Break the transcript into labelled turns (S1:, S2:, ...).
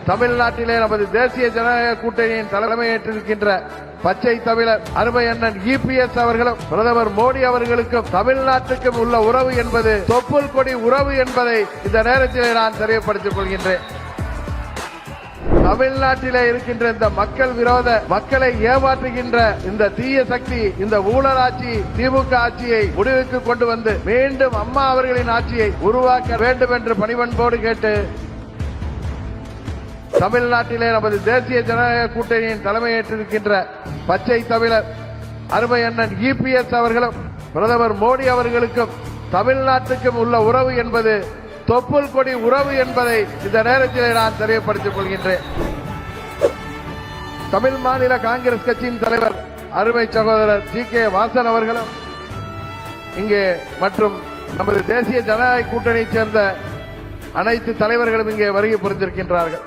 S1: தமிழ்நாட்டிலே நமது தேசிய ஜனநாயக கூட்டணியின் தலைமையேற்றிருக்கின்ற பச்சை தமிழர் அருமை அண்ணன் இபிஎஸ் அவர்களும் பிரதமர் மோடி அவர்களுக்கும் தமிழ்நாட்டுக்கும் உள்ள உறவு என்பது தொப்புள் கொடி உறவு என்பதை இந்த நேரத்திலே நான் தெரியப்படுத்திக் கொள்கின்றேன். தமிழ்நாட்டிலே இருக்கின்ற இந்த மக்கள் விரோத, மக்களை ஏமாற்றுகின்ற இந்த தீய சக்தி, இந்த ஊழல் ஆட்சி, திமுக ஆட்சியை முடிவுக்கு கொண்டு வந்து மீண்டும் அம்மா அவர்களின் ஆட்சியை உருவாக்க வேண்டும் என்று பணிவன்போடு கேட்டு, தமிழ்நாட்டிலே நமது தேசிய ஜனநாயக கூட்டணியின் தலைமையேற்றிருக்கின்ற பச்சை தமிழர் அருமை அண்ணன் இபிஎஸ் அவர்களும் பிரதமர் மோடி அவர்களுக்கும் தமிழ்நாட்டுக்கும் உள்ள உறவு என்பது தொப்புள் கொடி உறவு என்பதை இந்த நேரத்திலே நான் தெரியப்படுத்திக் கொள்கின்றேன். தமிழ் மாநில காங்கிரஸ் கட்சியின் தலைவர் அருமை சகோதரர் ஜி.கே. வாசன் அவர்களும் இங்கே மற்றும் நமது தேசிய ஜனநாயக கூட்டணியைச் சேர்ந்த அனைத்து தலைவர்களும் இங்கே வருகை புரிந்திருக்கின்றார்கள்.